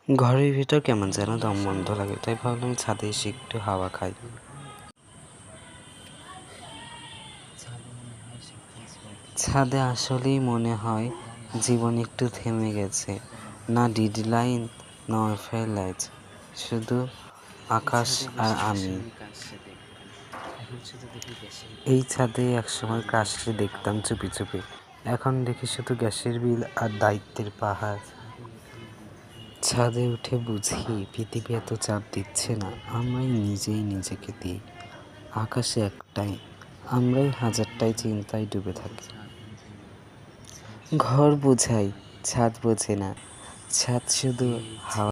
ঘরের ভিতর কেমন যেন দম বন্ধ লাগে, তাই ভাবলাম ছাদে এসে একটু হাওয়া খাই। ছাদে আসলেই মনে হয় জীবন একটু থেমে গেছে। না ডেডলাইন, না ওয়াইফাই লাইট, শুধু আকাশ আর আমি। এই ছাদে একসময় ক্রাশকে দেখতাম চুপি চুপি, এখন দেখি শুধু গ্যাসের বিল আর দায়িত্বের পাহাড়। ছাদে উঠে বুঝি পৃথিবী এত চাপ দিচ্ছে না, আমরাই নিজেই নিজেকে দিই। আকাশে একটাই, আমরাই হাজারটাই চিন্তায় ডুবে থাকি। ঘর বোঝাই, ছাদ বোঝে না। ছাদ শুধু হাওয়া